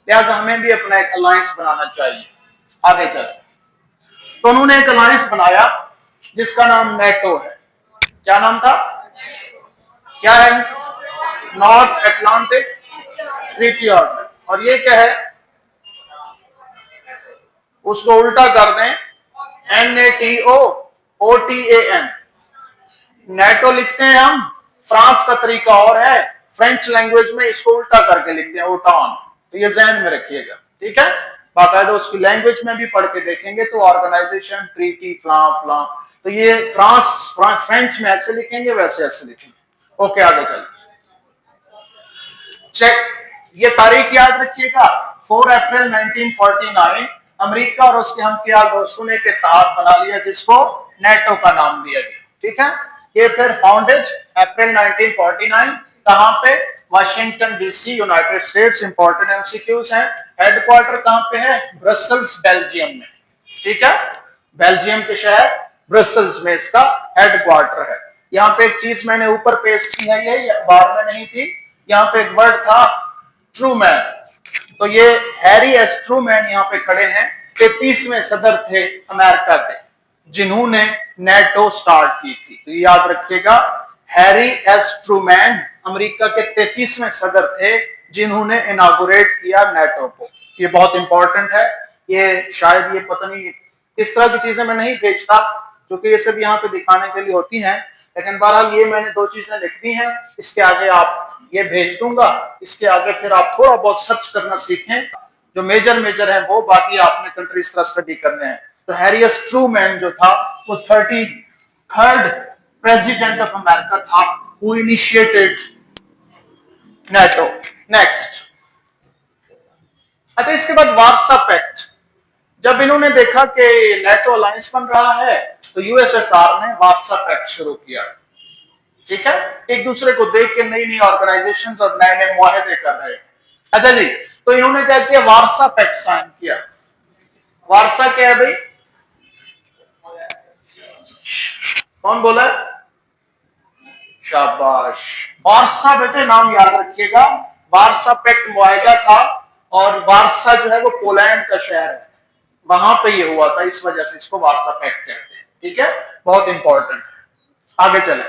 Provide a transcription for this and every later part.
लिहाजा हमें भी अपना एक अलायंस बनाना चाहिए आगे चल। तो उन्होंने एक अलायंस बनाया जिसका नाम नेटो है। क्या नाम था? क्या है? North Atlantic Treaty Organization. और ये क्या है? उसको उल्टा कर दें, NATO, OTAN। नेटो लिखते हैं हम, फ्रांस का तरीका और है, फ्रेंच लैंग्वेज में इसको उल्टा करके लिखते हैं ओटान। तो ये ध्यान में रखिएगा, ठीक है। बाकायदा उसकी लैंग्वेज में भी पढ़ के देखेंगे तो ऑर्गेनाइजेशन, ट्रीटी, फ्लां फ्लां, तो ये फ्रेंच में ऐसे लिखेंगे, वैसे ऐसे लिखेंगे। ओके, आगे चलिए। चेक, ये तारीख याद रखिएगा, 4 अप्रैल 1949 अमेरिका और उसके हमख्याल दोस्तों ने एक इत्तेहाद बना लिया जिसको नेटो का नाम दिया गया, ठीक है। ये फिर फाउंडेड अप्रैल 1949, कहां पे? Washington DC, United states. Important MCQs हैं। हेडक्वार्टर कहां पे है? ब्रसेल्स, बेल्जियम में, ठीक है। बेल्जियम के शहर ब्रसेल्स में इसका हेडक्वार्टर है। यहाँ पे एक चीज मैंने ऊपर पेस्ट की है, ये अखबार में नहीं थी। यहाँ पे एक वर्ड था ट्रूमैन, तो ये हैरी एस ट्रूमैन यहाँ पे खड़े हैं, 33वें सदर थे अमेरिका के जिन्होंने नेटो स्टार्ट की थी। तो याद रखिएगा, हैरी एस ट्रूमैन अमेरिका के 33वें सदर थे जिन्होंने इनागुरेट किया नेटो को। ये बहुत इंपॉर्टेंट है। ये शायद ये पता नहीं इस तरह की चीजें मैं नहीं भेजता क्योंकि ये सब यहाँ पे दिखाने के लिए होती हैं, लेकिन बहरहाल ये मैंने 2 चीजें लिख दी हैं। इसके आगे आप ये भेज दूंगा, इसके आगे फिर आप थोड़ा बहुत सर्च करना सीखें, जो मेजर है वो, बाकी आपने कंट्रीज का स्टडी करने हैं। तो हैरी एस ट्रूमैन जो था वो 33rd प्रेसिडेंट ऑफ अमेरिका था, हु इनिशिएटेड नेटो। नेक्स्ट, अच्छा, इसके बाद वार्सा पैक्ट। जब इन्होंने देखा कि नेटो अलायंस बन रहा है तो यूएसएसआर ने वार्सा पैक्ट शुरू किया, ठीक है। एक दूसरे को देख के नई नई ऑर्गेनाइजेशंस और नए नए मुआहदे कर रहे हैं। अच्छा जी, तो इन्होंने क्या किया? वार्सा पैक्ट साइन किया। वार्सा क्या है भाई? कौन बोला? शाबाश, वार्सा बेटे नाम याद रखिएगा। वार्सा पैक्ट मुआहदा था और वार्सा जो है वो पोलैंड का शहर है, वहां पे ये हुआ था, इस वजह से इसको वार्सा पैक्ट कहते हैं, ठीक है। बहुत इंपॉर्टेंट है। आगे चले।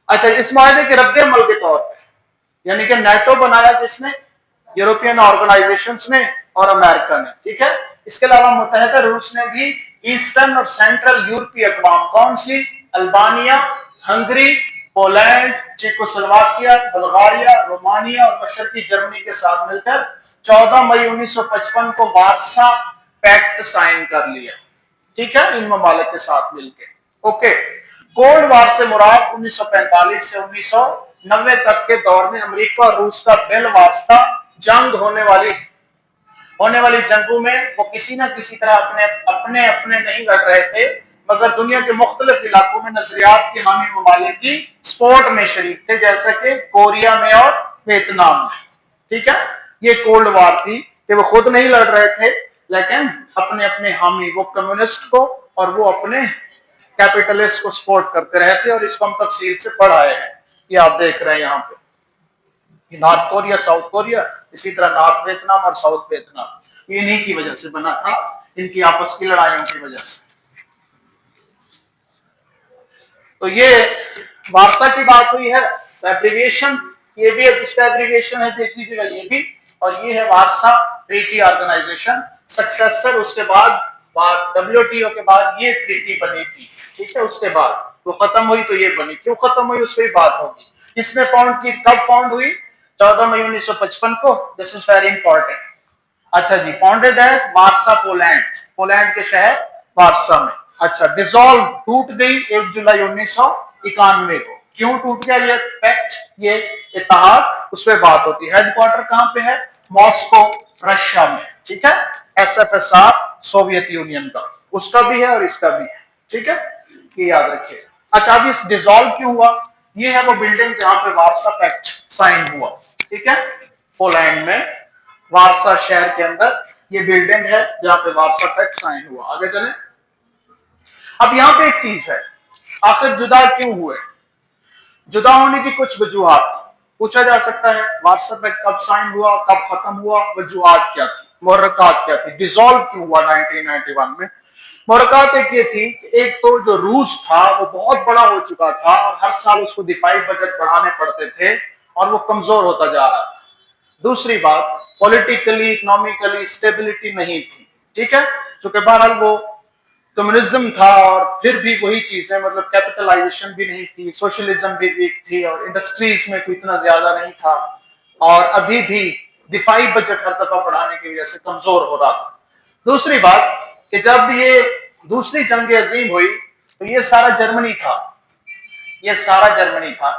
अच्छा, इस मुआहदे के रद्द अमल के तौर पे, यानी कि नेटो बनाया किसने? यूरोपियन ऑर्गेनाइजेशंस ने और अमेरिका ने, ठीक है। इसके अलावा मुत्तहदा रूस ने भी ईस्टर्न और सेंट्रल यूरोपीय अक़वाम, कौन सी? Albania, Hungary, Poland, Czechoslovakia, Bulgaria, Romania और मशरकी जर्मनी के साथ मिलकर 14 मई 1955 को वार्सा पैक्ट साइन कर लिया, ठीक है, इन ममालिक के साथ मिलकर। ओके। कोल्ड वार से मुराद 1945 से 1990 तक के दौर में अमेरिका और रूस का बिलवास्ता जंग होने वाली जंगों में वो किसी न किसी तरह अपने नहीं लड़ रहे थे, मगर दुनिया के मुख्तलिफ इलाकों में नजरियात के हामी ममालिक की स्पोर्ट में शरीक थे, जैसे कि कोरिया में और वियतनाम में, ठीक है। ये कोल्ड वार थी कि वो खुद नहीं लड़ रहे थे लेकिन अपने अपने हामी, वो कम्युनिस्ट को और वो अपने कैपिटलिस्ट को सपोर्ट करते रहे थे, और इसको हम तफसील से पढ़ाए हैं। ये आप देख रहे हैं यहाँ पे, नॉर्थ कोरिया, साउथ कोरिया, इसी तरह नॉर्थ वियतनाम और साउथ वियतनाम, ये इन्हीं की वजह से बना था, इनकी आपस की लड़ाइयों की वजह से। तो ये वार्सा की बात हुई है। एब्रिविएशन, ये भी इसका एब्रिविएशन है, देख लीजिएगा ये भी, और ये है वार्सा ट्रीटी ऑर्गेनाइजेशन। सक्सेसर उसके बाद WTO के बाद ये ट्रीटी बनी थी, ठीक है। उसके बाद वो खत्म हुई तो ये बनी, क्यों खत्म हुई उस पर बात होगी। इसने फाउंड की, कब फाउंड हुई? 14 मई 1955 को। This is very important. अच्छा जी, फाउंडेड है वार्सा, पोलैंड के शहर वार्सा में। अच्छा, डिसॉल्व, टूट गई 1 जुलाई 1991 को। क्यों टूट गया ये पैक्ट, ये इत्तेहाद, उस पर बात होती है। हेडक्वार्टर कहां पे है? मॉस्को, रशिया में, ठीक है। SFSR, सोवियत यूनियन का, उसका भी है और इसका भी है, ठीक है, ये याद रखिए। अच्छा, अब इस डिसॉल्व क्यों हुआ? ये है वो बिल्डिंग जहां पे वार्सा पैक्ट साइन हुआ, ठीक है, पोलैंड में, वार्सा शहर के अंदर ये बिल्डिंग है जहां पे वार्सा पैक्ट साइन हुआ। आगे चले। अब यहां पे एक चीज है, आखिर जुदा क्यों हुए? जुदा होने की कुछ वजूहात, पूछा जा सकता है वार्सा पैक्ट कब साइन हुआ, कब खत्म हुआ, वजूहात क्या थी, मुहर्रकात क्या थी, डिसॉल्व क्यों हुआ 1991 में। मुहर्रकात एक ये थी कि एक तो जो रूस था वो बहुत बड़ा हो चुका था और हर साल उसको दिफाई बजट बढ़ाने पड़ते थे और वो कमजोर होता जा रहा था। दूसरी बात, पॉलिटिकली इकोनॉमिकली स्टेबिलिटी नहीं थी, ठीक है, क्योंकि बहरहाल वो कम्युनिज्म था और फिर भी वही चीज है, मतलब कैपिटलाइजेशन भी नहीं थी, सोशलिज्म भी वीक थी और इंडस्ट्रीज में कोई इतना ज्यादा नहीं था और अभी भी दिफाई बजट हर दफा बढ़ाने की वजह से कमजोर हो रहा था। दूसरी बात कि जब ये दूसरी जंग अजीम हुई तो ये सारा जर्मनी था, ये सारा जर्मनी था,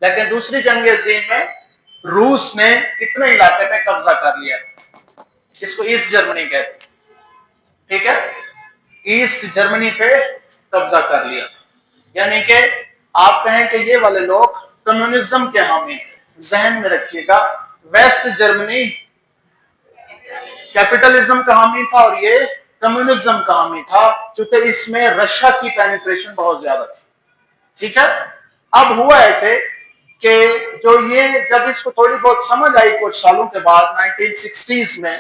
लेकिन दूसरी जंग अजीम में रूस ने कितने इलाके पे कब्जा कर लिया, इसको ईस्ट जर्मनी कहते हैं, ठीक है, ईस्ट जर्मनी पे कब्जा कर लिया। यानी कि आप कहें कि ये वाले लोग कम्युनिज्म के हामी थे, जहन में रखिएगा, वेस्ट जर्मनी कैपिटलिज्म का हामी था और ये कम्युनिज्म का हामी था, क्योंकि इसमें रशिया की पेनिट्रेशन बहुत ज्यादा थी, ठीक है। अब हुआ ऐसे कि जो ये जब इसको थोड़ी बहुत समझ आई कुछ सालों के बाद 1960s में,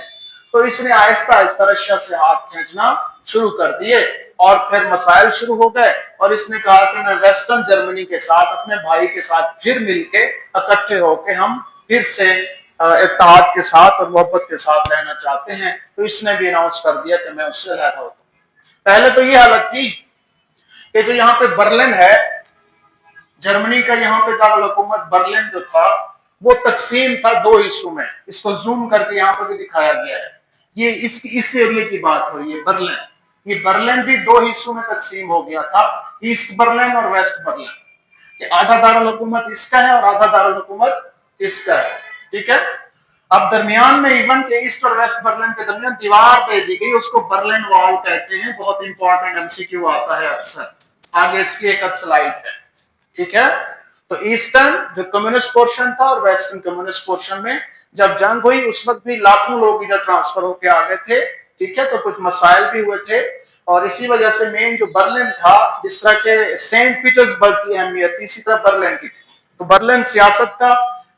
तो इसने आहिस्ता आहिस्ता रशिया से हाथ खींचना शुरू कर दिए और फिर मसाइल शुरू हो गए और इसने कहा कि मैं वेस्टर्न जर्मनी के साथ अपने भाई के साथ फिर मिलके इकट्ठे होके हम फिर से इत्तेहाद के साथ और मोहब्बत के साथ रहना चाहते हैं। तो इसने भी अनाउंस कर दिया कि मैं उससे रहता हूं। पहले तो ये हालत थी कि जो यहाँ पे बर्लिन है, जर्मनी का यहाँ पे दारुल हुकूमत बर्लिन जो था वो तकसीम था दो हिस्सों में, इसको जूम करके यहाँ पे भी दिखाया गया है। ये इस एरिया की बात हो रही है, बर्लिन, ये बर्लिन भी दो हिस्सों में तकसीम हो गया था, ईस्ट बर्लिन और वेस्ट बर्लिन, कि आधा दारुल हुकूमत इसका है और आधा दारुल हुकूमत इसका है, ठीक है। अब दरमियान में इवन के ईस्ट और वेस्ट बर्लिन के दरमियान दीवार दे दी गई, उसको बर्लिन वॉल कहते हैं, बहुत इंपॉर्टेंट एमसीक्यू आता है अक्सर, आगे इसकी एक स्लाइड है, ठीक है। तो ईस्टर्न जो कम्युनिस्ट पोर्शन था और वेस्टर्न कम्युनिस्ट पोर्शन में जब जंग हुई उस वक्त भी लाखों लोग इधर ट्रांसफर होके आ गए थे, ठीक है, तो कुछ मसाइल भी हुए थे और इसी वजह से मेन जो बर्लिन था, जिस तरह के सेंट पीटर्सबर्ग की अहमियत थी इसी तरह बर्लिन की थी। तो बर्लिन सियासत का,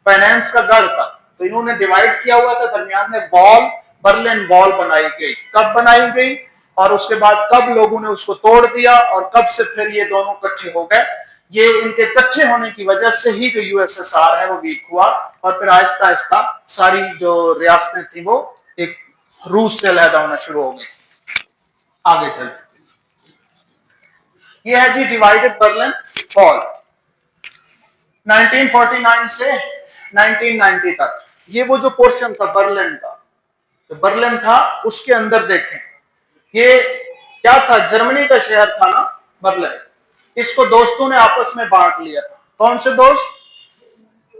फाइनेंस का गढ़ था, तो इन्होंने डिवाइड किया हुआ था, दरमियान में वॉल, बर्लिन वॉल बनाई गई। कब बनाई गई और उसके बाद कब लोगों ने उसको तोड़ दिया और कब से फिर ये दोनों इकट्ठे हो गए, ये इनके इकट्ठे होने की वजह से ही जो यूएसएसआर है वो वीक हुआ और फिर आहिस्ता आहिस्ता सारी जो रियासतें थी वो एक रूस से अलहदा होना शुरू हो गई। आगे चल, ये है जी डिवाइडेड बर्लिन वॉल 1949 से 1990 तक। ये वो जो पोर्शन था बर्लिन का, तो बर्लिन था उसके अंदर देखें, ये क्या था, जर्मनी का शहर था ना बर्लिन, इसको दोस्तों ने आपस में बांट लिया। कौन से दोस्त?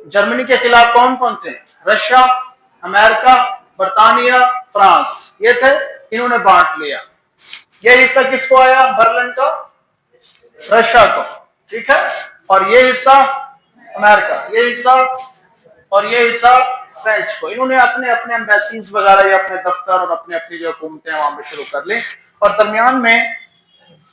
जर्मनी के खिलाफ कौन कौन थे? रशिया, अमेरिका, बर्तानिया, फ्रांस, ये थे, इन्होंने बांट लिया। ये हिस्सा किसको आया बर्लिन का? रशिया को, ठीक है, और ये हिस्सा अमेरिका, ये हिस्सा और ये हिस्सा फ्रेंच को। इन्होंने अपने अपने एम्बेसीज वगैरह या अपने दफ्तर और अपने अपनी जो हुकूमतें वहां पे शुरू कर ली और दरमियान में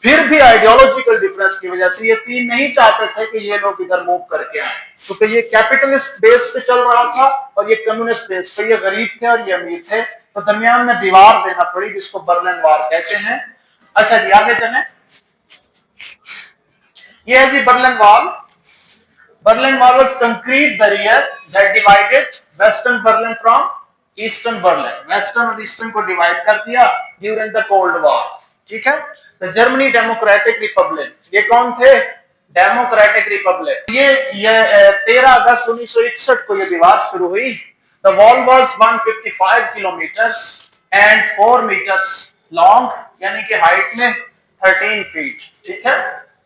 फिर भी आइडियोलॉजिकल डिफरेंस की वजह से ये तीन नहीं चाहते थे कि ये लोग इधर मूव करके आए, क्योंकि ये कैपिटलिस्ट बेस पे चल रहा था और ये कम्युनिस्ट बेस पे, ये गरीब थे और ये अमीर थे, तो दरमियान में दीवार देना पड़ी जिसको बर्लिन वॉल कहते हैं। अच्छा जी आगे चलें, ये है जी Berlin wall. Berlin wall was concrete barrier that divided western Berlin from eastern Berlin. Western और ईस्टर्न को डिवाइड कर दिया ड्यूरिंग द कोल्ड वॉर, ठीक है। तो जर्मनी डेमोक्रेटिक रिपब्लिक, ये कौन थे? Democratic Republic. ये 13 अगस्त 1961 को ये दीवार शुरू हुई। The wall was 155 kilometres and 4 metres long, यानी कि हाइट में 13 फीट, ठीक है,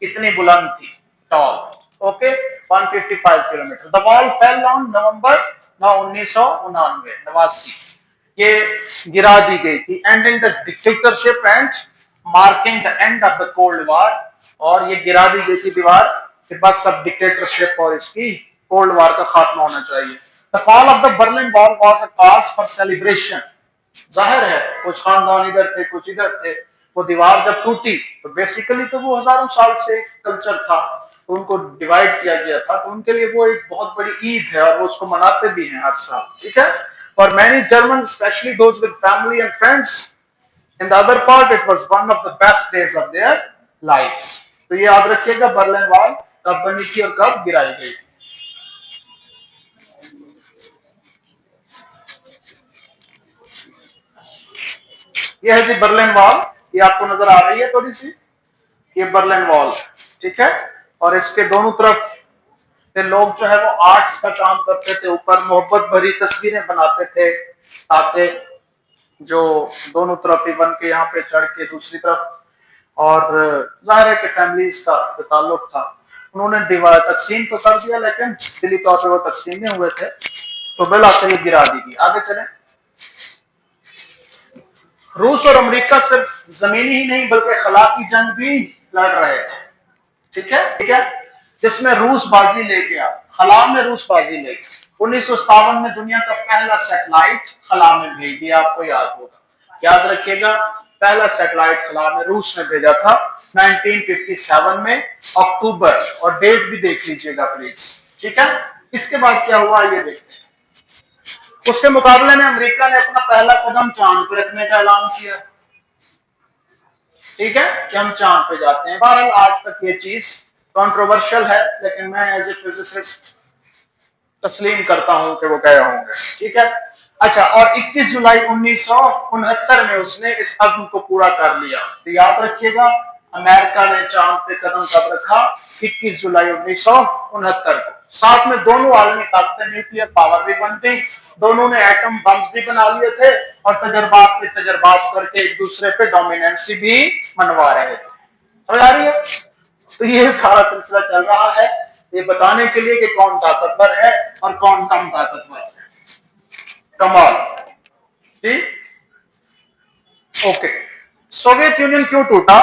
इतनी बुलंद थी, tall, okay, 155 kilometre. The wall fell on November 1989, ये गिरा दी गई थी, ending the dictatorship and marking the end of the cold war. और ये गिरा दी गई थी दीवार के बाद सब डिक्टेटरशिप और इसकी कोल्ड वॉर का खात्मा होना चाहिए। The fall of the Berlin wall was a cause for celebration. जाहिर है कुछ खानदान इधर थे कुछ इधर थे, वो दीवार जब टूटी तो बेसिकली तो वो हजारों साल से कल्चर था, तो उनको डिवाइड किया गया था, तो उनके लिए वो एक बहुत बड़ी ईद है और वो उसको मनाते भी हैं हर साल, ठीक है। और many German specially those with family and friends in the other part it was one of the best days of their lives. तो ये याद रखिएगा बर्लिन वॉल कब बनी थी और कब गिराई गई थी। ये है जी बर्लिन वॉल, ये आपको नजर आ रही है थोड़ी सी, ये बर्लिन वॉल, ठीक है। और इसके दोनों तरफ के लोग जो है वो आर्ट्स का काम करते थे, ऊपर मोहब्बत भरी तस्वीरें बनाते थे ताकि जो दोनों तरफ ही बन के यहाँ पे चढ़ के दूसरी तरफ, और जाहिर है कि फैमिलीज का जो ताल्लुक था उन्होंने तकसीम तो कर दिया, लेकिन दिली तौर पर वो तकसीम नहीं हुए थे, तो बिल आकर ये गिरा दी गई। आगे चले। रूस और अमेरिका सिर्फ जमीनी ही नहीं बल्कि खला की जंग भी लड़ रहे थे, ठीक है, ठीक है, जिसमें रूस बाजी ले गया, खला में रूस बाजी ले गया। 1957 में दुनिया का पहला सैटेलाइट खला में भेज दिया, आपको याद होगा, याद रखिएगा, पहला सैटेलाइट खला में रूस ने भेजा था 1957 में अक्टूबर, और डेट भी देख लीजिएगा प्लीज, ठीक है। इसके बाद क्या हुआ ये देखते हैं। उसके मुकाबले में अमेरिका ने अपना पहला कदम चांद पर रखने का ऐलान किया, ठीक है, कि हम चांद पे जाते हैं। बहरहाल आज तक ये चीज कंट्रोवर्शियल है, लेकिन मैं एज ए फिजिसिस्ट तस्लीम करता हूं कि वो गए होंगे, ठीक है। अच्छा, और 21 जुलाई 1969 में उसने इस अज़्म को पूरा कर लिया। तो याद रखिएगा अमेरिका ने चांद पे कदम कब रखा, 21 जुलाई 1969 को। साथ में दोनों आलमी ताकतें न्यूक्लियर पावर भी बन गई, दोनों ने एटम बम्स भी बना लिए थे और तजर्बात पे तजर्बात करके एक दूसरे पे डोमिनेंसी भी मनवा रहे थे। समझ आ रही है? तो ये सारा सिलसिला चल रहा है ये बताने के लिए कि कौन ताकतवर है और कौन कम ताकतवर है। कमाल, ठीक, ओके। सोवियत यूनियन क्यों टूटा?